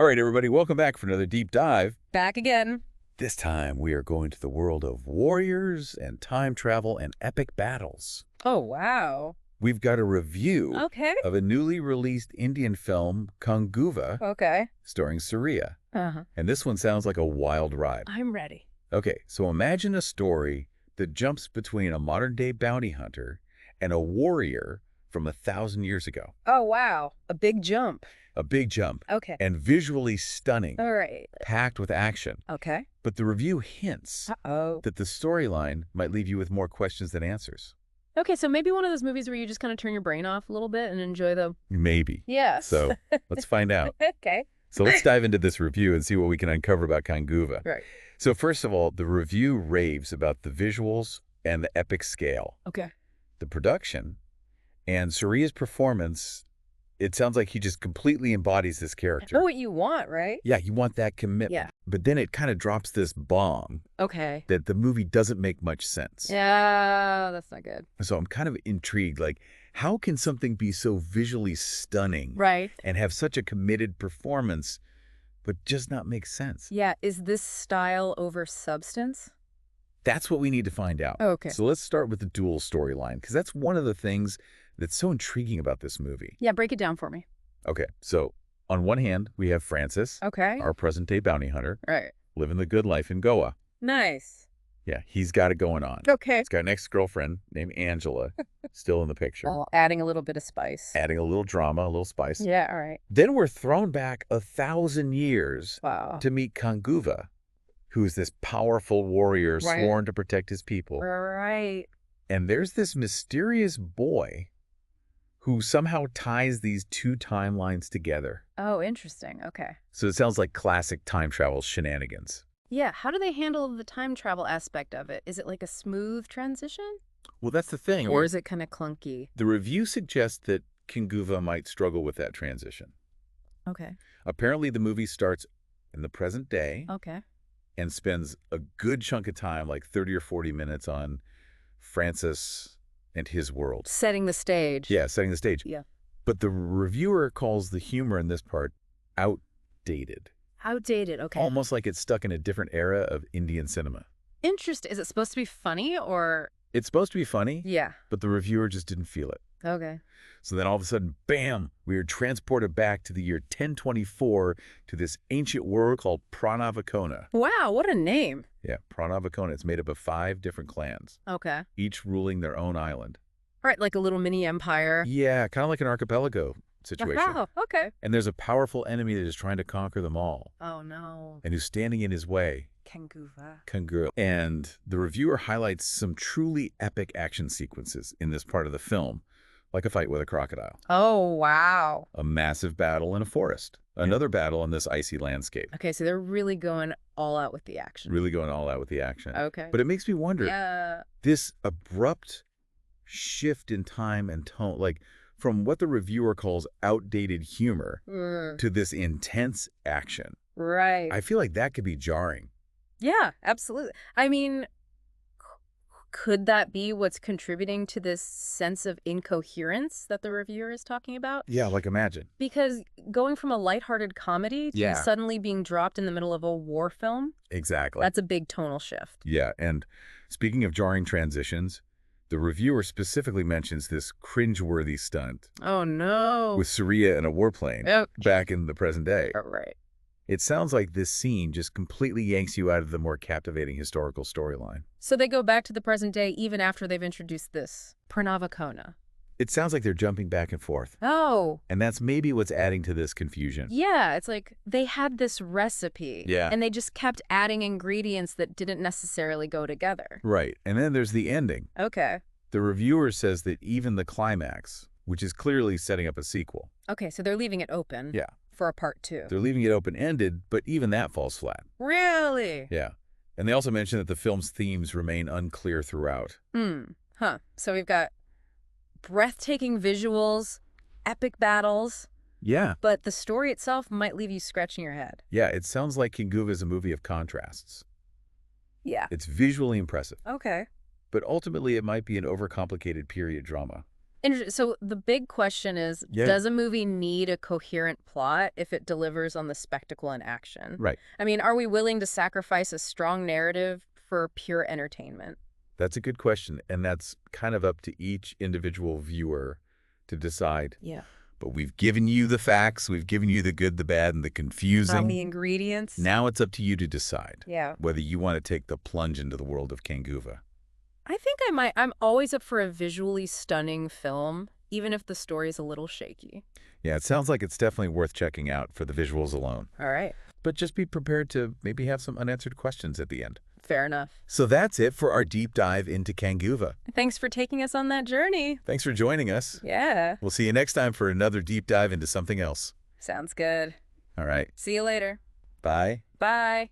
All right, everybody, welcome back for another deep dive. Back again. This time we are going to the world of warriors and time travel and epic battles. Oh, wow. We've got a review of a newly released Indian film, Kanguva, starring Suriya. And this one sounds like a wild ride. I'm ready. Okay, so imagine a story that jumps between a modern-day bounty hunter and a warrior from 1,000 years ago. Oh, wow. A big jump. A big jump. Okay. And visually stunning. All right. Packed with action. Okay. But the review hints that the storyline might leave you with more questions than answers. Okay, so maybe one of those movies where you just kind of turn your brain off a little bit and enjoy the... Maybe. Yes. So let's find out. Okay. So let's dive into this review and see what we can uncover about Kanguva. Right. So first of all, the review raves about the visuals and the epic scale. Okay. The production and Suriya's performance, it sounds like he just completely embodies this character. I know what you want, right? Yeah, you want that commitment. Yeah. But then it kind of drops this bomb. Okay. That the movie doesn't make much sense. Yeah, that's not good. So I'm kind of intrigued, like, how can something be so visually stunning and have such a committed performance, but just not make sense? Yeah, is this style over substance? That's what we need to find out. Okay. So let's start with the dual storyline, because that's one of the things that's so intriguing about this movie. Yeah, break it down for me. Okay, so on one hand, we have Francis, our present-day bounty hunter, living the good life in Goa. Nice. Yeah, he's got it going on. Okay. He's got an ex-girlfriend named Angela still in the picture. Oh, adding a little bit of spice. Adding a little drama, a little spice. Yeah, all right. Then we're thrown back 1,000 years to meet Kanguva, who's this powerful warrior sworn to protect his people. Right. And there's this mysterious boy who somehow ties these two timelines together. Oh, interesting. Okay. So it sounds like classic time travel shenanigans. Yeah, how do they handle the time travel aspect of it? Is it like a smooth transition? Well, that's the thing. Or is it kind of clunky? The review suggests that Kanguva might struggle with that transition. Okay. Apparently, the movie starts in the present day. Okay. And spends a good chunk of time, like 30 or 40 minutes, on Francis and his world. Setting the stage. Yeah, setting the stage. Yeah. But the reviewer calls the humor in this part outdated. Outdated, okay. Almost like it's stuck in a different era of Indian cinema. Interesting. Is it supposed to be funny or? It's supposed to be funny. Yeah. But the reviewer just didn't feel it. Okay. So then all of a sudden, bam, we are transported back to the year 1024 to this ancient world called Pranavakona. Wow, what a name. Yeah, Pranavakona. It's made up of 5 different clans. Okay. Each ruling their own island. All right, like a little mini empire. Yeah, kind of like an archipelago situation. Oh, okay. And there's a powerful enemy that is trying to conquer them all. Oh, no. And who's standing in his way. Kanguva. And the reviewer highlights some truly epic action sequences in this part of the film. Like a fight with a crocodile. Oh, wow. A massive battle in a forest. Another battle in this icy landscape. Okay, so they're really going all out with the action. Really going all out with the action. Okay. But it makes me wonder, this abrupt shift in time and tone, like from what the reviewer calls outdated humor to this intense action. Right. I feel like that could be jarring. Yeah, absolutely. I mean, could that be what's contributing to this sense of incoherence that the reviewer is talking about? Yeah, like imagine. Because going from a lighthearted comedy to suddenly being dropped in the middle of a war film, exactly. That's a big tonal shift. Yeah, and speaking of jarring transitions, the reviewer specifically mentions this cringeworthy stunt. Oh, no. With Suriya in a warplane back in the present day. Right. It sounds like this scene just completely yanks you out of the more captivating historical storyline. So they go back to the present day even after they've introduced this Pranavakona. It sounds like they're jumping back and forth. Oh. And that's maybe what's adding to this confusion. Yeah, it's like they had this recipe. Yeah. And they just kept adding ingredients that didn't necessarily go together. Right. And then there's the ending. Okay. The reviewer says that even the climax, which is clearly setting up a sequel. Okay, so they're leaving it open. Yeah. For a part 2. They're leaving it open-ended, but even that falls flat. Really? Yeah. And they also mention that the film's themes remain unclear throughout. So we've got breathtaking visuals, epic battles. Yeah. But the story itself might leave you scratching your head. Yeah, it sounds like Kanguva is a movie of contrasts. Yeah. It's visually impressive. Okay. But ultimately, it might be an overcomplicated period drama. So the big question is, does a movie need a coherent plot if it delivers on the spectacle and action? Right. I mean, are we willing to sacrifice a strong narrative for pure entertainment? That's a good question, and that's kind of up to each individual viewer to decide. Yeah. But we've given you the facts, we've given you the good, the bad, and the confusing. The ingredients. Now it's up to you to decide whether you want to take the plunge into the world of Kanguva. I think I might. I'm always up for a visually stunning film, even if the story's a little shaky. Yeah, it sounds like it's definitely worth checking out for the visuals alone. All right. But just be prepared to maybe have some unanswered questions at the end. Fair enough. So that's it for our deep dive into Kanguva. Thanks for taking us on that journey. Thanks for joining us. Yeah. We'll see you next time for another deep dive into something else. Sounds good. All right. See you later. Bye. Bye.